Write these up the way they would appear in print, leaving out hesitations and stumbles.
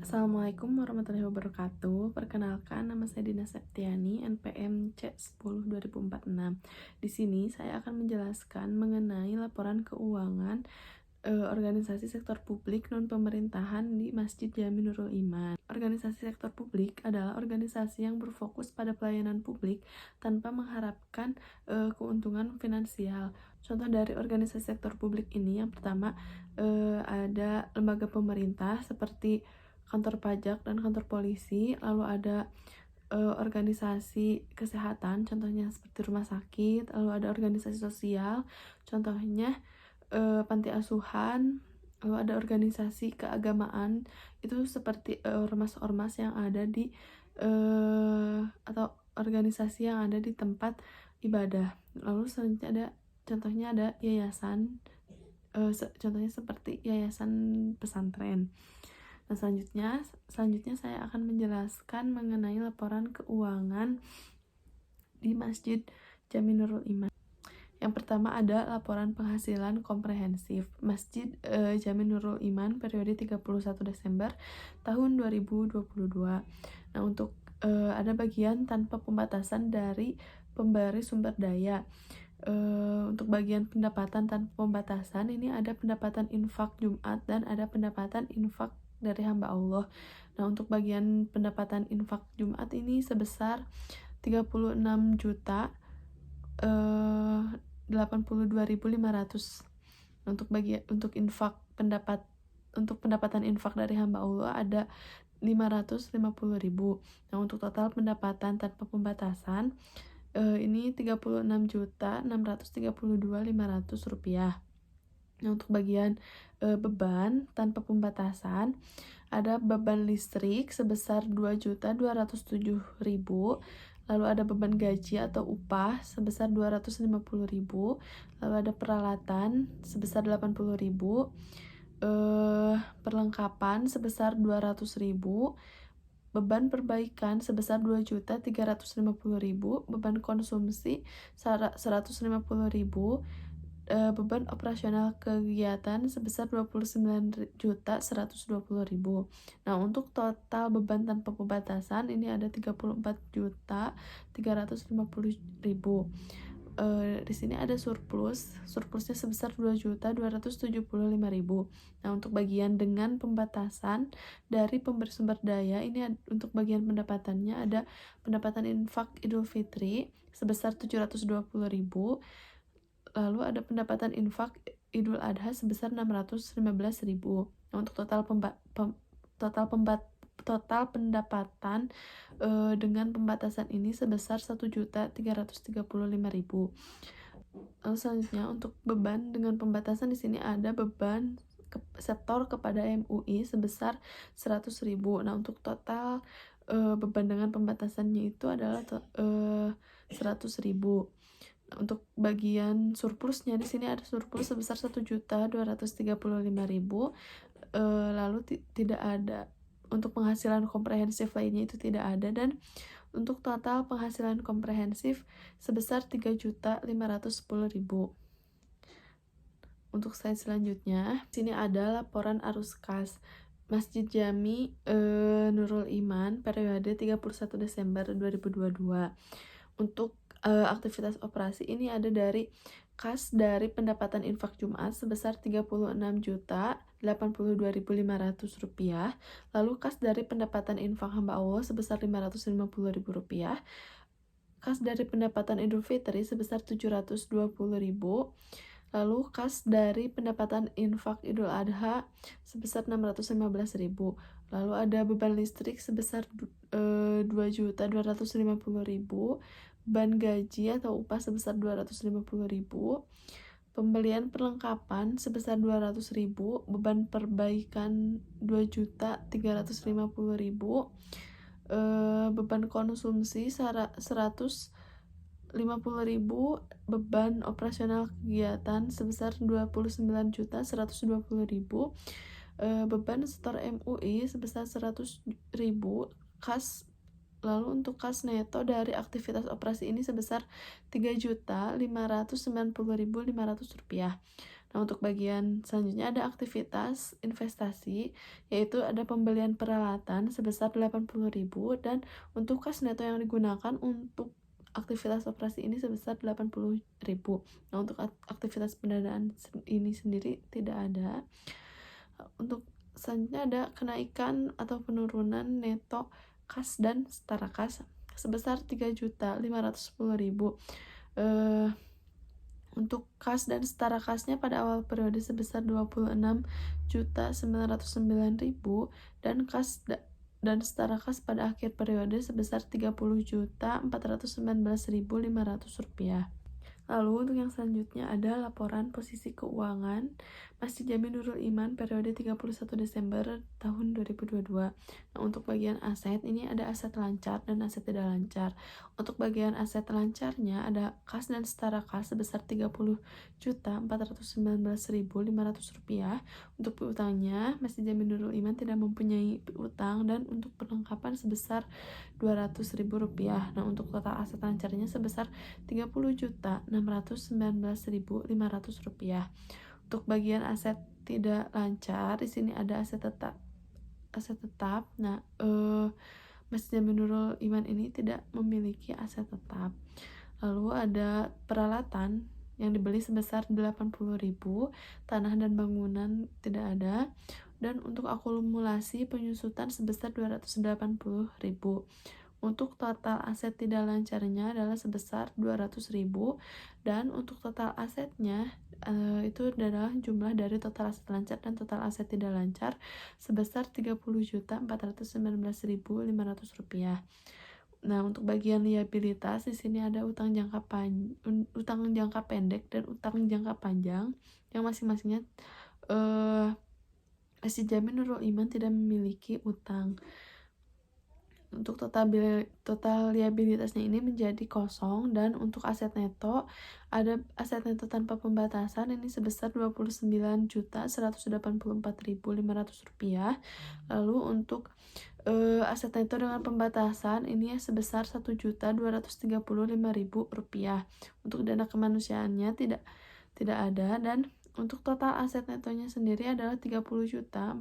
Assalamualaikum warahmatullahi wabarakatuh. Perkenalkan, nama saya Dina Septiani, NPM C10 2046. Di sini saya akan menjelaskan mengenai laporan keuangan organisasi sektor publik non-pemerintahan di Masjid Jami Nurul Iman. Organisasi sektor publik adalah organisasi yang berfokus pada pelayanan publik tanpa mengharapkan keuntungan finansial. Contoh dari organisasi sektor publik ini, yang pertama ada lembaga pemerintah seperti kantor pajak dan kantor polisi, lalu ada organisasi kesehatan, contohnya seperti rumah sakit, lalu ada organisasi sosial, contohnya panti asuhan, lalu ada organisasi keagamaan, itu seperti ormas-ormas yang ada di atau organisasi yang ada di tempat ibadah. Lalu selanjutnya ada contohnya ada yayasan, contohnya seperti yayasan pesantren. Nah, selanjutnya saya akan menjelaskan mengenai laporan keuangan di Masjid Jami Nurul Iman. Yang pertama ada laporan penghasilan komprehensif Masjid Jami Nurul Iman periode 31 Desember tahun 2022. Nah, untuk ada bagian tanpa pembatasan dari pemberi sumber daya. Untuk bagian pendapatan tanpa pembatasan ini ada pendapatan infak Jumat dan ada pendapatan infak dari hamba Allah. Nah, untuk bagian pendapatan infak Jumat ini sebesar 36 juta 82.500. Untuk pendapatan infak dari hamba Allah ada 550.000. Nah, untuk total pendapatan tanpa pembatasan ini 36.632.500 rupiah. Nah, untuk bagian beban tanpa pembatasan ada beban listrik sebesar 2.207.000, lalu ada beban gaji atau upah sebesar 250.000, lalu ada peralatan sebesar 80.000, perlengkapan sebesar 200.000, beban perbaikan sebesar 2.350.000, beban konsumsi 150.000, beban operasional kegiatan sebesar 29.120.000. Nah, untuk total beban tanpa pembatasan ini ada 34.350.000. Di sini ada surplusnya sebesar 2.275.000. Nah, untuk bagian dengan pembatasan dari pemberi sumber daya ini untuk bagian pendapatannya ada pendapatan infak Idul Fitri sebesar 720.000. Lalu ada pendapatan infak Idul Adha sebesar 615.000. Nah, untuk total pendapatan dengan pembatasan ini sebesar 1.335.000. Lalu selanjutnya untuk beban dengan pembatasan di sini ada beban setor kepada MUI sebesar 100.000. Nah, untuk total beban dengan pembatasannya itu adalah 100.000. Untuk bagian surplusnya di sini ada surplus sebesar 1.235.000. Lalu tidak ada untuk penghasilan komprehensif lainnya, itu tidak ada, dan untuk total penghasilan komprehensif sebesar 3.510.000. Untuk slide selanjutnya, sini ada laporan arus kas Masjid Jami Nurul Iman periode 31 Desember 2022. Untuk aktivitas operasi ini ada dari kas dari pendapatan infak Jumat sebesar 36.082.500 rupiah, lalu kas dari pendapatan infak hamba Allah sebesar 550.000 rupiah, kas dari pendapatan Idul Fitri sebesar 720.000, lalu kas dari pendapatan infak Idul Adha sebesar 615.000, lalu ada beban listrik sebesar 2.250.000, beban gaji atau upah sebesar 250.000, pembelian perlengkapan sebesar 200.000, beban perbaikan 2.350.000, beban konsumsi 150.000, beban operasional kegiatan sebesar 29.120.000, beban setor MUI sebesar 100.000, lalu untuk kas neto dari aktivitas operasi ini sebesar 3.590.500 rupiah. Nah, untuk bagian selanjutnya ada aktivitas investasi, yaitu ada pembelian peralatan sebesar 80.000 dan untuk kas neto yang digunakan untuk aktivitas operasi ini sebesar 80.000. Nah, untuk aktivitas pendanaan ini sendiri tidak ada. Untuk selanjutnya ada kenaikan atau penurunan neto kas dan setara kas sebesar 3.510.000. Untuk kas dan setara kasnya pada awal periode sebesar 26.909.000 dan kas dan setara kas pada akhir periode sebesar 30.419.500 rupiah. Lalu untuk yang selanjutnya ada laporan posisi keuangan Masjid Jami Nurul Iman periode 31 Desember tahun 2022. Nah, untuk bagian aset ini ada aset lancar dan aset tidak lancar. Untuk bagian aset lancarnya ada kas dan setara kas sebesar 30.419.500 rupiah. Untuk piutangnya Masjid Jami Nurul Iman tidak mempunyai piutang dan untuk perlengkapan sebesar 200.000 rupiah. Nah, untuk total aset lancarnya sebesar 30.619.500 rupiah. Untuk bagian aset tidak lancar, di sini ada aset tetap. Nah, Masjid Jami Nurul Iman ini tidak memiliki aset tetap. Lalu ada peralatan yang dibeli sebesar 80.000, tanah dan bangunan tidak ada, dan untuk akumulasi penyusutan sebesar 280.000. Untuk total aset tidak lancarnya adalah sebesar 200.000 dan untuk total asetnya itu adalah jumlah dari total aset lancar dan total aset tidak lancar sebesar 30.419.500 rupiah. Nah, untuk bagian liabilitas di sini ada utang jangka pendek dan utang jangka panjang yang masing-masingnya Masjid Jami Nurul Iman tidak memiliki utang. Untuk total liabilitasnya ini menjadi kosong dan untuk aset neto ada aset neto tanpa pembatasan ini sebesar 29.184.500 rupiah. Lalu untuk aset neto dengan pembatasan ini sebesar 1.235.000 rupiah. Untuk dana kemanusiaannya tidak ada dan untuk total aset netonya sendiri adalah 30.419.000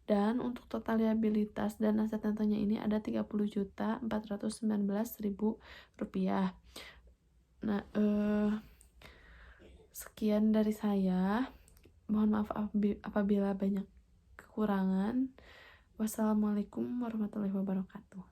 dan untuk total liabilitas dan aset netonya ini ada 30.419.000 rupiah. Nah, sekian dari saya. Mohon maaf apabila banyak kekurangan. Wassalamualaikum warahmatullahi wabarakatuh.